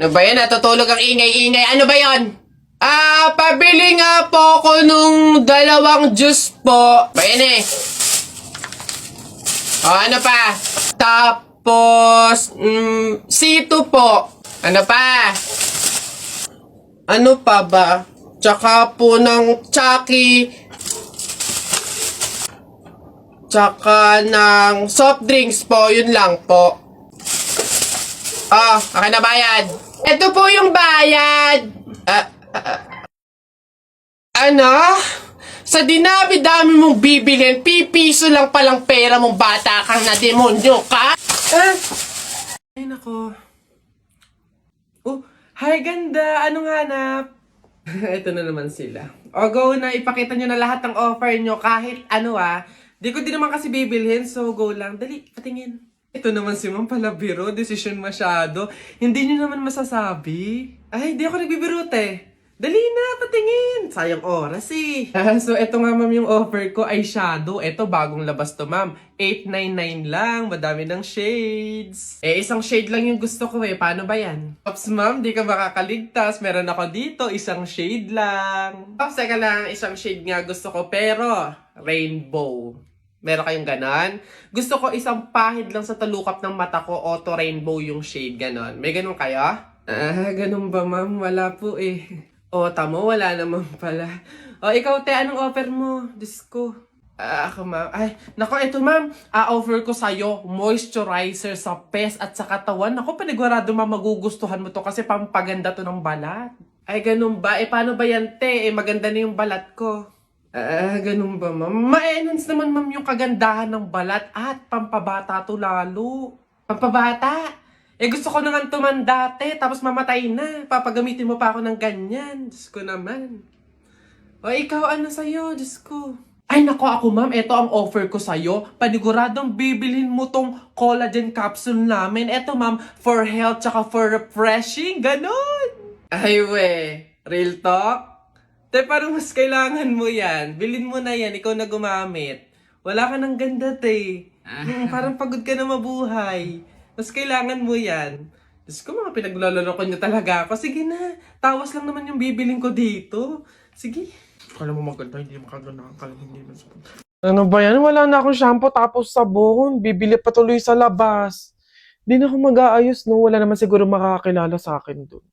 Ano ba yan? Natutulog ang ingay-ingay. Ano ba yon? Pabili nga po ako nung 2 juice po. Ba yan eh? Ano pa? Tapos, C2 po. Ano pa? Ano pa ba? Tsaka po ng Chucky. Tsaka ng soft drinks po. Yun lang po. Akin na bayad. Ito po yung bayad. Ano? Sa dinami-dami mong bibilin, pipiso lang palang pera mong bata kang na demonyo ka? Ay, nako. Hi, ganda. Anong hanap? Ito na naman sila. Go na. Ipakita nyo na lahat ng offer nyo. Kahit ano di ko din naman kasi bibilhin. So, go lang. Dali, patingin. Ito naman si Ma'am Palabiro. Decision masyado. Hindi nyo naman masasabi. Ay, hindi ako nagbibiro, Dali na, patingin. Sayang oras eh. So, ito nga ma'am yung offer ko ay shadow. Ito, bagong labas to ma'am. 899 lang. Madami ng shades. Isang shade lang yung gusto ko Paano ba yan? Ops ma'am, di ka makakaligtas. Meron ako dito, isang shade lang. Ops, teka lang, isang shade nga gusto ko. Pero, rainbow. Meron kayong ganon? Gusto ko isang pahid lang sa talukap ng mata ko. Auto rainbow yung shade, ganon. May ganon kayo? Ganon ba ma'am? Wala po tamo, wala naman pala. Ikaw, anong offer mo? Diyos ko. Ako, ma'am. Ay, nako, ito, ma'am. Offer ko sa'yo, moisturizer sa pes at sa katawan. Nako, panigurado, ma'am, magugustuhan mo to kasi pampaganda to ng balat. Ay, ganun ba? Paano ba yan, maganda na yung balat ko. Ganun ba, ma'am? Ma-enhance naman, ma'am, yung kagandahan ng balat at pampabata to lalo. Pampabata? Gusto ko naman tumanda, tapos mamatay na. Papagamitin mo pa ako ng ganyan. Diyos ko naman. Ikaw, ano sa'yo? Diyos ko. Ay, nako ako, ma'am. Ito ang offer ko sa'yo. Paniguradong bibilhin mo tong collagen capsule namin. Ito, ma'am, for health tsaka for refreshing. Ganon. Ay, real talk? Parang mas kailangan mo yan. Bilhin mo na yan. Ikaw na gumamit. Wala ka ng ganda, Parang pagod ka na mabuhay. Mas kailangan mo yan. Diyos ko, mga pinaglaloloko niyo talaga ako. Sige na, tawas lang naman yung bibiling ko dito. Sige. Kala mo maganda, hindi makaganda. Kala hindi mo. Ano ba yan? Wala na akong shampoo tapos sabon. Bibili pa tuloy sa labas. Di na ako mag-aayos, no? Wala naman siguro makakakilala sa akin doon.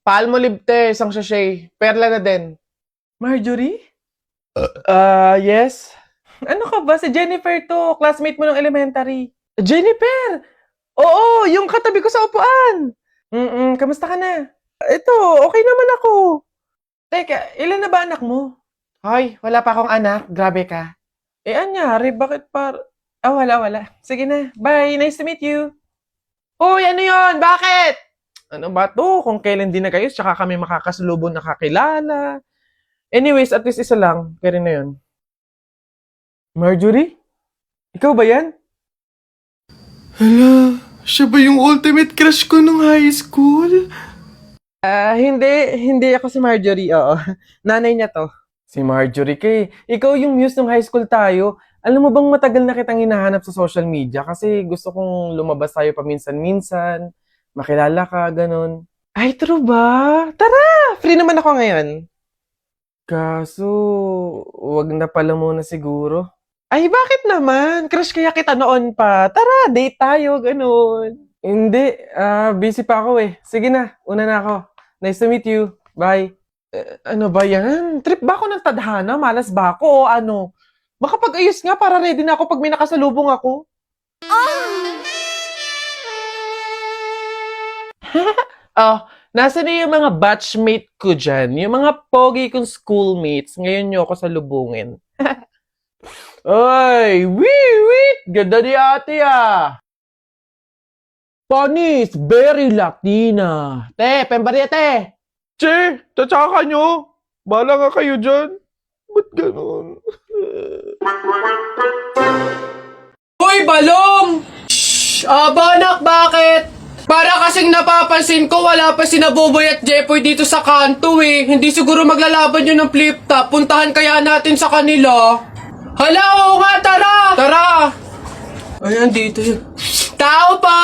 Palmolive, isang sachet. Perla na din. Marjorie? Yes? Ano ka ba? Si Jennifer to. Classmate mo ng elementary. Jennifer! Oo, yung katabi ko sa upuan. Kamusta ka na? Ito, okay naman ako. Teka, ilan na ba anak mo? Hoy, wala pa akong anak. Grabe ka. Anyari? Bakit wala. Sige na. Bye. Nice to meet you. Uy, ano yon? Bakit? Ano ba to? Kung kailan din na kayo, tsaka kami makakasalubong nakakilala. Anyways, at least isa lang. Kaya rin na yun. Marjorie? Ikaw ba yan? Hala, siya ba yung ultimate crush ko nung high school? Hindi ako si Marjorie, oo. Nanay niya to. Si Marjorie ikaw yung muse nung high school tayo. Alam mo bang matagal na kitang hinahanap sa social media kasi gusto kong lumabas tayo paminsan-minsan, makilala ka, ganun. Ay, true ba? Tara! Free naman ako ngayon. Kaso, wag na pala muna siguro. Ay, bakit naman? Crush kaya kita noon pa. Tara, date tayo, ganun. Hindi, busy pa ako Sige na, una na ako. Nice to meet you. Bye. Ano ba yan? Trip ba ako ng tadhana? Malas ba ako o ano? Makapag-ayos nga para ready na ako pag may nakasalubong ako. Nasa na yung mga batchmate ko dyan? Yung mga pogi kong schoolmates. Ngayon nyo ako salubungin. Ay, wait! Ganda ni ate Panis, very Latina. Pembari Che, tatsaka nyo. Bala nga kayo dyan. Ba't ganun? Uy, Balong! Shhh! Banak, bakit? Para kasing napapansin ko, wala pa si Naboboy at Jepoy dito sa kanto Hindi siguro maglalaban yun ng flip-top. Puntahan kaya natin sa kanila. Hala, oo nga, tara! Tara! Ay, andito yun. Tao po!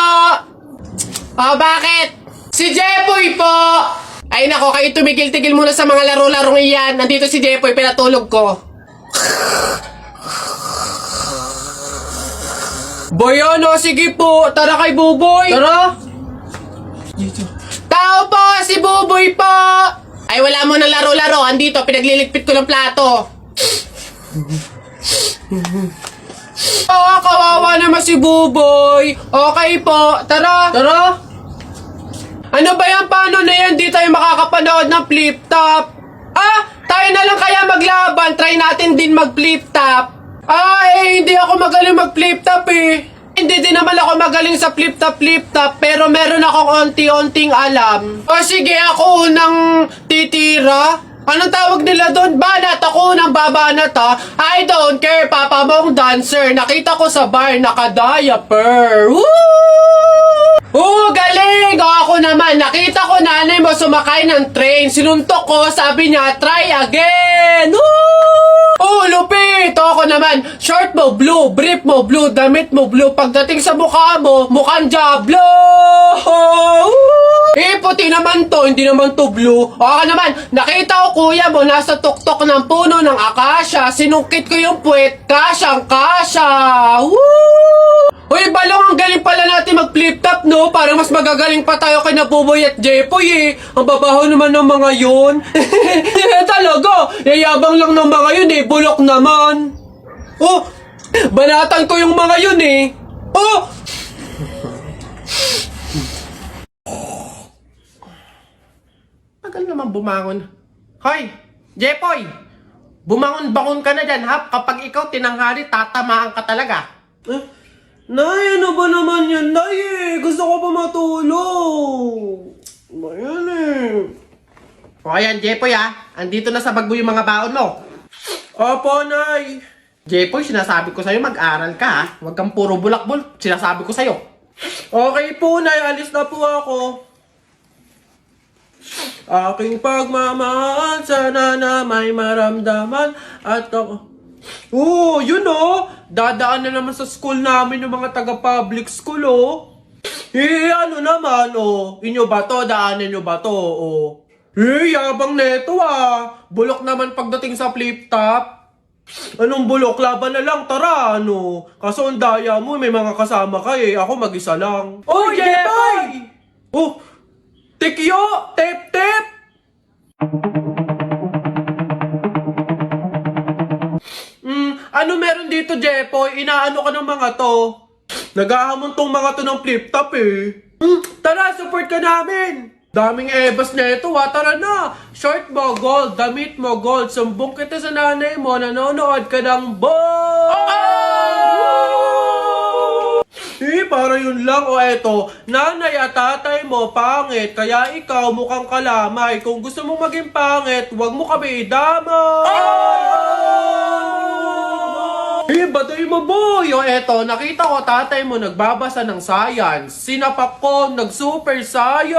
Bakit? Si Jepoy po! Ay nako, kayo tumigil-tigil muna sa mga laro-larong iyan. Nandito si Jepoy, pinatulog ko. Boyono, sige po. Tara kay Buboy. Tara. Tao po, si Buboy po. Ay wala mo na laro-laro. Andito, pinagliligpit ko ng plato. Oo, kawawa naman si Buboy. Okay po, tara. Tara. Ano ba yan? Paano na yan? Di tayo makakapanood ng flip top. Ah, tayo na lang kaya maglaban. Try natin din mag flip top. Hindi ako magaling mag flip top eh. Hindi din naman ako magaling sa flip top, pero meron akong onti-onting alam. O sige, ako unang titira. Anong tawag nila doon? Banat! Ako unang babanat ha. I don't care, papa mong dancer. Nakita ko sa bar, naka-diaper. Woo! Galing! O ako naman, nakita ko nanay mo sumakay ng train. Sinuntok ko, sabi niya, try again! Woo! Oh, lupit! O ako naman, short mo blue, brief mo blue, damit mo blue. Pagdating sa mukha mo, mukhang Diablo! Puti naman to, hindi naman to blue. O ako naman, nakita ko kuya mo nasa tuktok ng puno ng akasya. Sinungkit ko yung puwet, kasyang-kasya! Woo! Uy, balong, ang galing pala natin mag-flip top, no? Parang mas magagaling pa tayo kay Nabuboy at Jepoy, eh. Ang babaho naman ng mga yun. Talaga, yayabang lang ng mga yun, eh. Bulok naman. Oh, banatan ko yung mga yun, eh. Oh! Tagal naman bumangon. Hoy, Jepoy! Bumangon-bangon ka na dyan, ha? Kapag ikaw tinanghali, tatamaan ka talaga. Nay, ano ba naman yan, Nay? Gusto ko pa matulog. Ba yan eh. O ayan, Jepoy andito na sa bag mo yung mga baon mo. Opo, Nay. Jepoy, sinasabi ko sa'yo, mag-aral ka ha. Huwag kang puro bulak-bul. Sinasabi ko sa'yo. Okay po, Nay. Alis na po ako. Aking pagmamahal, sana na may maramdaman at ako... yun dadaan na naman sa school namin yung mga taga-public school ano naman inyo ba to? Daanan nyo ba to? Yabang neto bulok naman pagdating sa flip top. Anong bulok? Laban na lang, tara kaso ang daya mo, may mga kasama ka ako mag-isa lang. Jepoy! Tikyo! Tep-tep! Ano meron dito, Jepoy? Inaano ka ng mga to? Naghahamon tong mga to ng flip top Tara, support ka namin! Daming ebas na ito tara na! Short mo, gold. Damit mo, gold. Sumbong kita sa nanay mo, nanonood ka ng para yun lang eto. Nanay at tatay mo, pangit. Kaya ikaw mukhang kalamay. Kung gusto mo maging pangit, huwag mo kami idamay. Baday mo boy! Eto, nakita ko tatay mo nagbabasa ng science. Sinapak ko, nag-super science!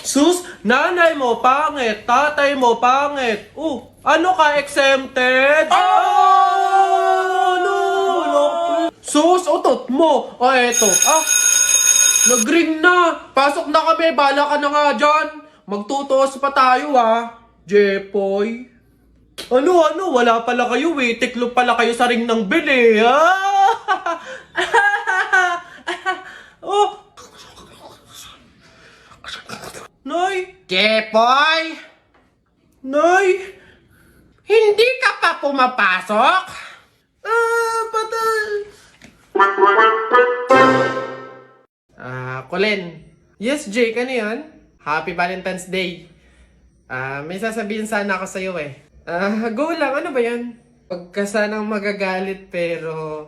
Sus, nanay mo pangit, tatay mo pangit. Ano ka, exempted? Sus, utot mo. Eto, nag-ring na. Pasok na kami, bala ka na nga dyan. Magtutuos pa tayo Jepoy. Ano, wala pala kayo Tiklo pala kayo sa ring ng bili, Nay! Jepoy! Nay! Hindi ka pa pumapasok? Patay! Colin. Yes, Jake, ano yun? Happy Valentine's Day. May sasabihin sana ako sa'yo go lang, ano ba yan? Huwag ka sanang magagalit pero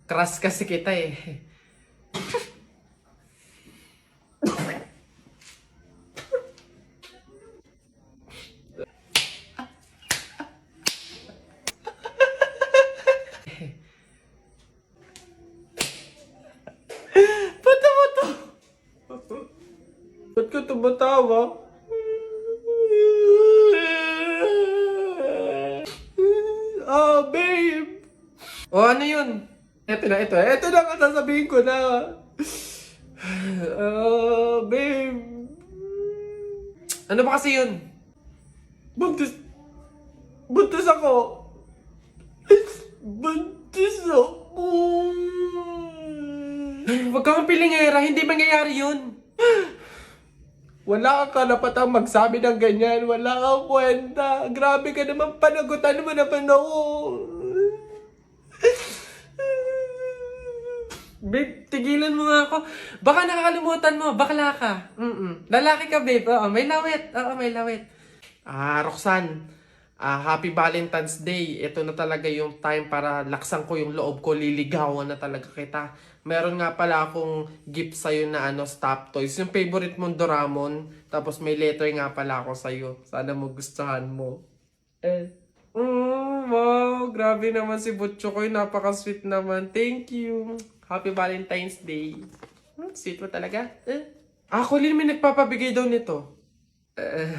crush kasi kita Ba't ka tumatawa? Babe! Ano yun? Ito na ang sasabihin ko na. Babe. Ano ba kasi yun? Buntis. Buntis ako. Buntis ako. Huwag kang pilingera, hindi mangyayari yun. Wala kang karapatang magsabi ng ganyan. Wala kang kwenta. Grabe ka naman, panagutan mo naman ako. Babe, tigilan mo nga ako. Baka nakakalimutan mo, bakla ka. Lalaki ka, babe. Oo, may lawit. Oo, may lawit. Roxanne, Happy Valentine's Day. Ito na talaga yung time para laksan ko yung loob ko. Liligawan na talaga kita. Meron nga pala akong gift sa'yo na stop toys. Yung favorite mong Doraemon. Tapos may letter nga pala ako sa'yo. Sana magustuhan mo. Wow, grabe naman si Butcho ko. Napaka-sweet naman. Thank you. Happy Valentine's Day. Sweet mo talaga. Colin, may nagpapabigay daw nito. Ay.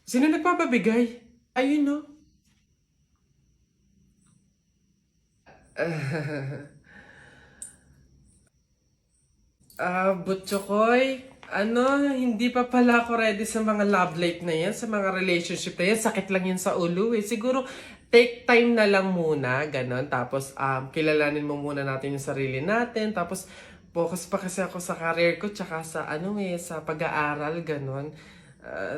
Sino nagpapabigay? Ayun, no? Butchokoy, hindi pa pala ako ready sa mga love life na yan, sa mga relationship na yan. Sakit lang yan sa ulo eh. Siguro, take time na lang muna, ganon. Tapos, kilalanin mo muna natin yung sarili natin. Tapos, focus pa kasi ako sa career ko, tsaka sa, sa pag-aaral, ganon.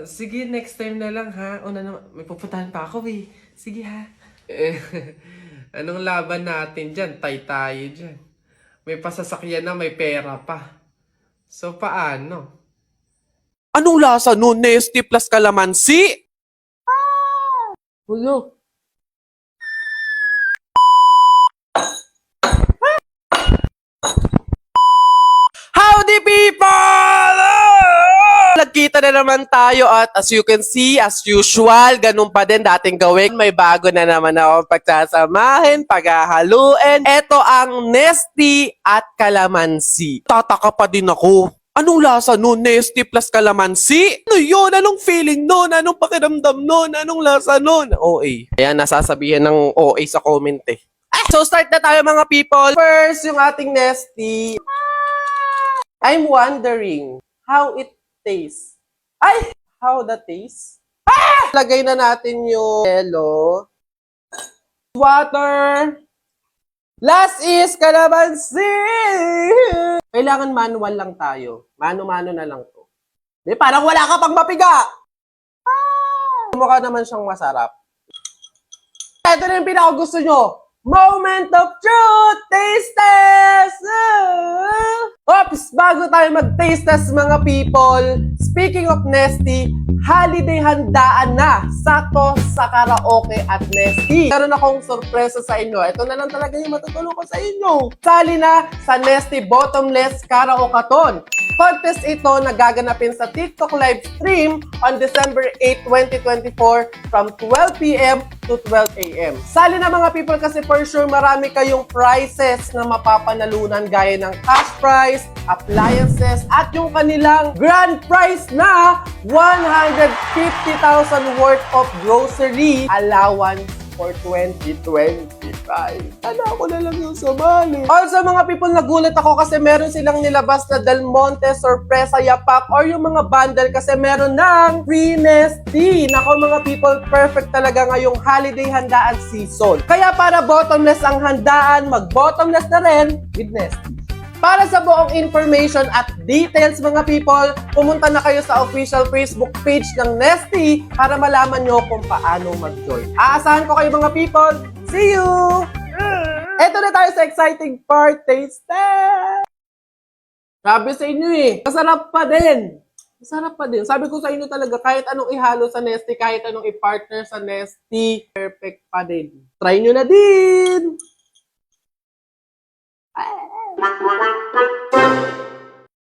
Sige, next time na lang ha. Una na, may pupuntahan pa ako eh. Sige ha. Anong laban natin dyan? Tay tayo dyan. May pasasakyan na, may pera pa. So, paano? Anong lasa nun? Nesty plus kalamansi? Ulo. Howdy people! Nagkita na naman tayo at as you can see, as usual, ganun pa din dating gawin. May bago na naman ako pagsasamahin, paghahaluin. Ito ang Nesty at Kalamansi. Tataka pa din ako. Anong lasa nun? Nesty plus kalamansi? Ano yun? Anong feeling nun? Anong pakiramdam nun? Anong lasa nun? OA. Ayan, nasasabihan ng OA sa comment eh. So start na tayo mga people. First, yung ating Nesty. I'm wondering how it tastes. Ay! How the taste? Lagay na natin yung yellow. Water. Last is kalamansi. Kailangan manual lang tayo. Mano-mano na lang to. Di, parang wala ka pang mapiga. Mukha naman siyang masarap. Ito na yung pinakagusto nyo. Moment of truth! Taste test! Oops! Bago tayo mag-taste test mga people, speaking of Nesty, holiday handaan na! Sakto sa karaoke at Nesty. Meron akong sorpresa sa inyo. Ito na lang talaga yung matutulong ko sa inyo. Sali na sa Nesty Bottomless Karaoke-a-thon. Contest ito na gaganapin sa TikTok live stream on December 8, 2024 from 12 p.m. to 12 a.m. Sali na mga people kasi for sure marami kayong prizes na mapapanalunan gaya ng cash prize, appliances, at yung kanilang grand prize na 150,000 worth of grocery allowance for 2025. Sana ako na lang yung sumali. Also mga people, nagulat ako kasi meron silang nilabas na Del Monte Sorpresa Yapak or yung mga bundle kasi meron ng free Nesty. Nako mga people, perfect talaga ngayong holiday handaan season. Kaya para bottomless ang handaan, mag-bottomless na rin with Nesty. Para sa buong information at details mga people, pumunta na kayo sa official Facebook page ng Nesty para malaman nyo kung paano mag-join. Aasahan ko kayo mga people. See you! Eto na tayo sa exciting part, taste test! Sabi sa inyo eh, masarap pa din. Masarap pa din. Sabi ko sa inyo talaga, kahit anong ihalo sa Nesty, kahit anong i-partner sa Nesty, perfect pa din. Try nyo na din!